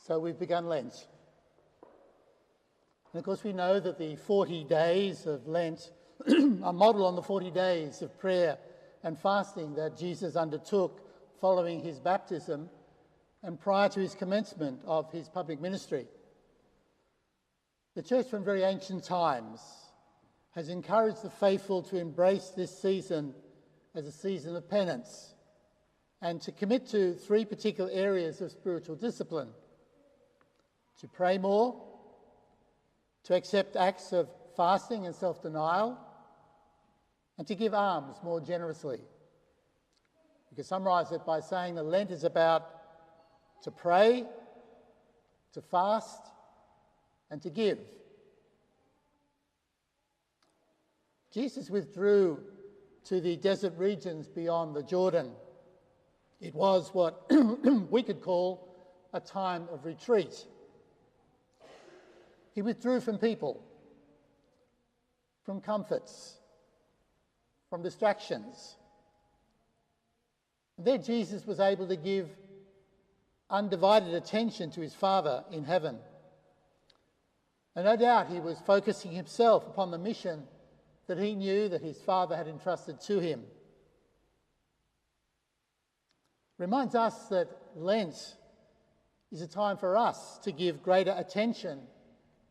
So we've begun Lent. And of course we know that the 40 days of Lent are modelled on the 40 days of prayer and fasting that Jesus undertook following his baptism and prior to his commencement of his public ministry. The Church from very ancient times has encouraged the faithful to embrace this season as a season of penance and to commit to three particular areas of spiritual discipline: to pray more, to accept acts of fasting and self-denial, and to give alms more generously. You can summarise it by saying that Lent is about to pray, to fast, and to give. Jesus withdrew to the desert regions beyond the Jordan. It was what we could call a time of retreat. He withdrew from people, from comforts, from distractions. There Jesus was able to give undivided attention to his Father in heaven. And no doubt he was focusing himself upon the mission that he knew that his Father had entrusted to him. Reminds us that Lent is a time for us to give greater attention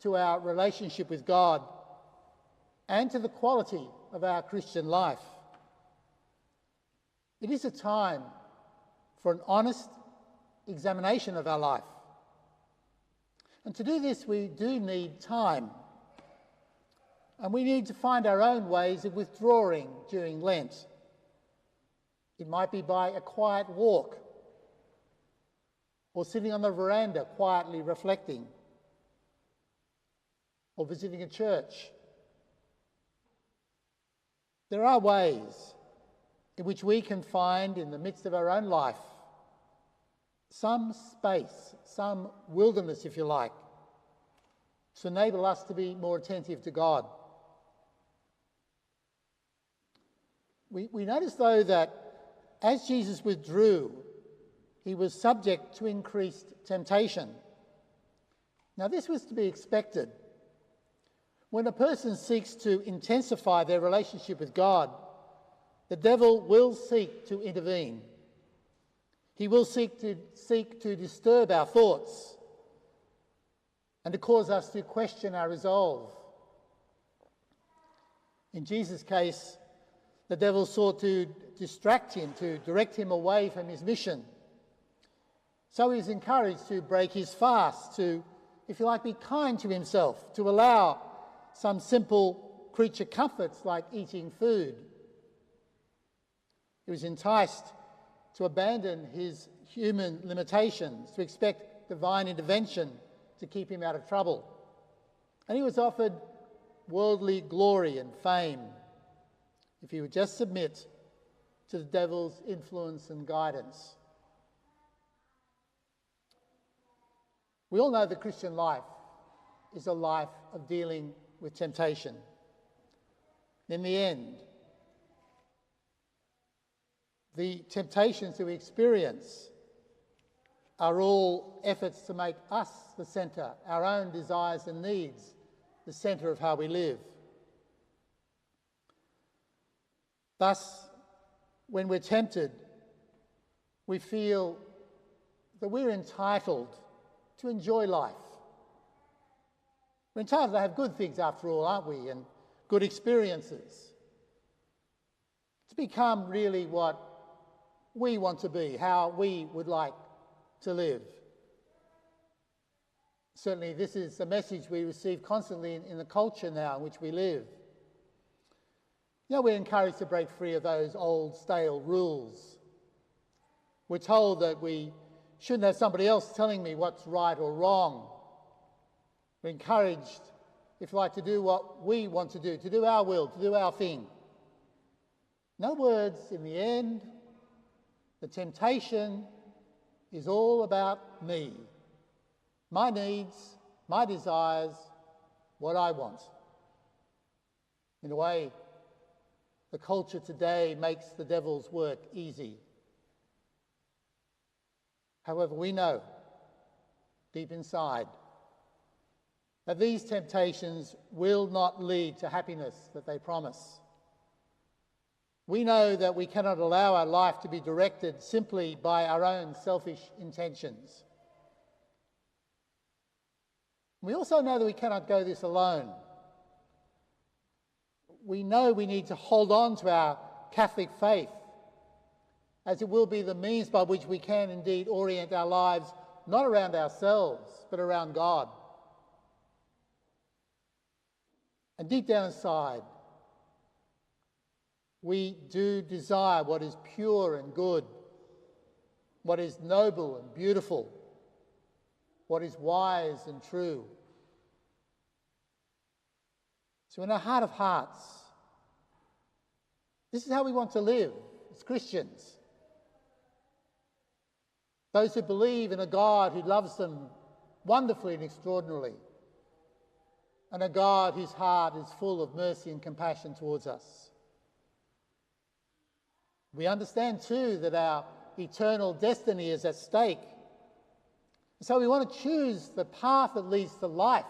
to our relationship with God and to the quality of our Christian life. It is a time for an honest examination of our life. And to do this, we do need time. And we need to find our own ways of withdrawing during Lent. It might be by a quiet walk, or sitting on the veranda quietly reflecting, or visiting a church. There are ways in which we can find in the midst of our own life some space, some wilderness, if you like, to enable us to be more attentive to God. We notice, though, that as Jesus withdrew, he was subject to increased temptation. Now, this was to be expected. When a person seeks to intensify their relationship with God, the devil will seek to intervene. He will seek to disturb our thoughts and to cause us to question our resolve. In Jesus' case, the devil sought to distract him, to direct him away from his mission. So he was encouraged to break his fast, to, if you like, be kind to himself, to allow some simple creature comforts like eating food. He was enticed to abandon his human limitations, to expect divine intervention to keep him out of trouble. And he was offered worldly glory and fame if he would just submit to the devil's influence and guidance. We all know the Christian life is a life of dealing with temptation. In the end, the temptations that we experience are all efforts to make us the centre, our own desires and needs, the centre of how we live. Thus, when we're tempted, we feel that we're entitled to enjoy life. We're entitled to have good things after all, aren't we? And good experiences. To become really what we want to be, how we would like to live. Certainly this is a message we receive constantly in the culture now in which we live. You know, we're encouraged to break free of those old, stale rules. We're told that we shouldn't have somebody else telling me what's right or wrong. We're encouraged, if you like, to do what we want to do our will, to do our thing. In other words, in the end, the temptation is all about me, my needs, my desires, what I want. In a way, the culture today makes the devil's work easy. However, we know deep inside, that these temptations will not lead to happiness that they promise. We know that we cannot allow our life to be directed simply by our own selfish intentions. We also know that we cannot go this alone. We know we need to hold on to our Catholic faith, as it will be the means by which we can indeed orient our lives not around ourselves, but around God. And deep down inside, we do desire what is pure and good, what is noble and beautiful, what is wise and true. So in our heart of hearts, this is how we want to live as Christians. Those who believe in a God who loves them wonderfully and extraordinarily, and a God whose heart is full of mercy and compassion towards us. We understand too that our eternal destiny is at stake. So we want to choose the path that leads to life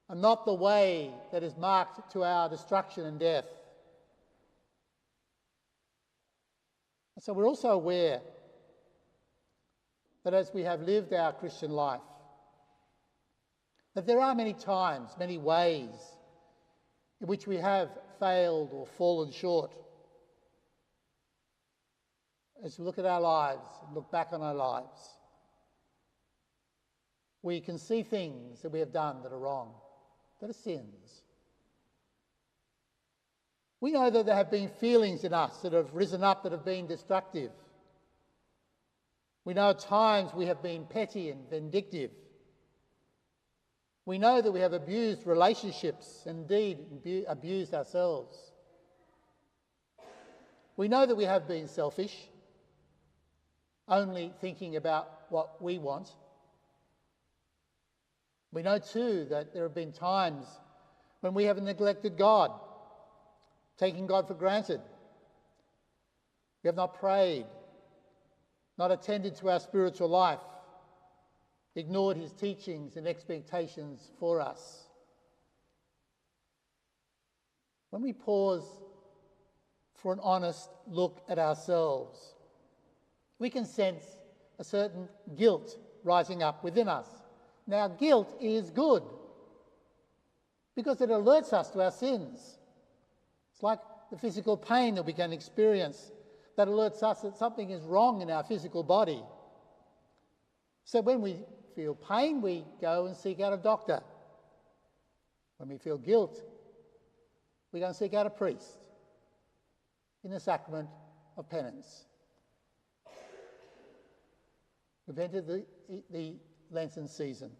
and not the way that is marked to our destruction and death. And so we're also aware that as we have lived our Christian life, that there are many times, many ways in which we have failed or fallen short. As we look at our lives and look back on our lives, we can see things that we have done that are wrong, that are sins. We know that there have been feelings in us that have risen up that have been destructive. We know at times we have been petty and vindictive. We know that we have abused relationships, indeed abused ourselves. We know that we have been selfish, only thinking about what we want. We know too that there have been times when we have neglected God, taking God for granted. We have not prayed, not attended to our spiritual life, ignored his teachings and expectations for us. When we pause for an honest look at ourselves, we can sense a certain guilt rising up within us. Now, guilt is good because it alerts us to our sins. It's like the physical pain that we can experience that alerts us that something is wrong in our physical body. So when we feel pain, we go and seek out a doctor. When we feel guilt, we go and seek out a priest in the sacrament of penance. We've entered the Lenten season.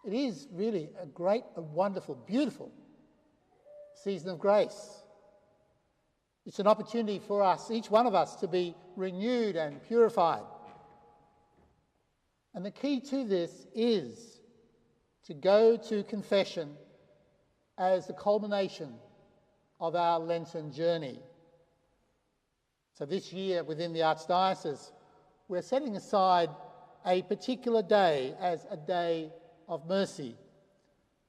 It is really a great, a wonderful, beautiful season of grace. It's an opportunity for us, each one of us, to be renewed and purified. And the key to this is to go to confession as the culmination of our Lenten journey. So this year within the Archdiocese, we're setting aside a particular day as a day of mercy.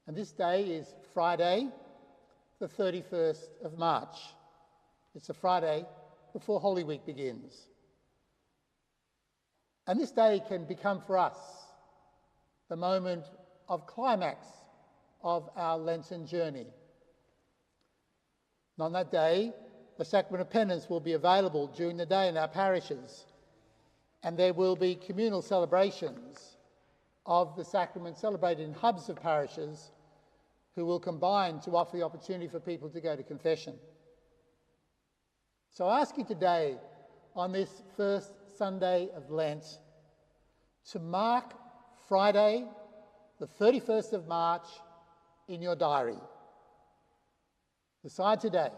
And this day is Friday, the 31st of March. It's the Friday before Holy Week begins. And this day can become for us the moment of climax of our Lenten journey. And on that day, the Sacrament of Penance will be available during the day in our parishes, and there will be communal celebrations of the sacrament celebrated in hubs of parishes who will combine to offer the opportunity for people to go to confession. So I ask you today, on this first Sunday of Lent, to mark Friday, the 31st of March, in your diary. Decide today,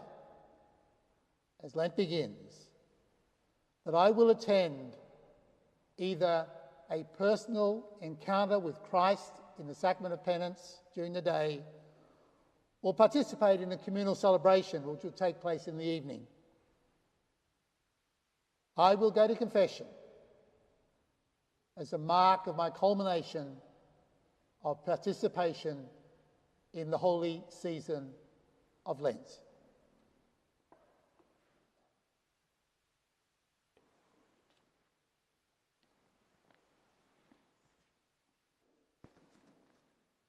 as Lent begins, that I will attend either a personal encounter with Christ in the Sacrament of Penance during the day, or participate in a communal celebration which will take place in the evening. I will go to confession as a mark of my culmination of participation in the holy season of Lent.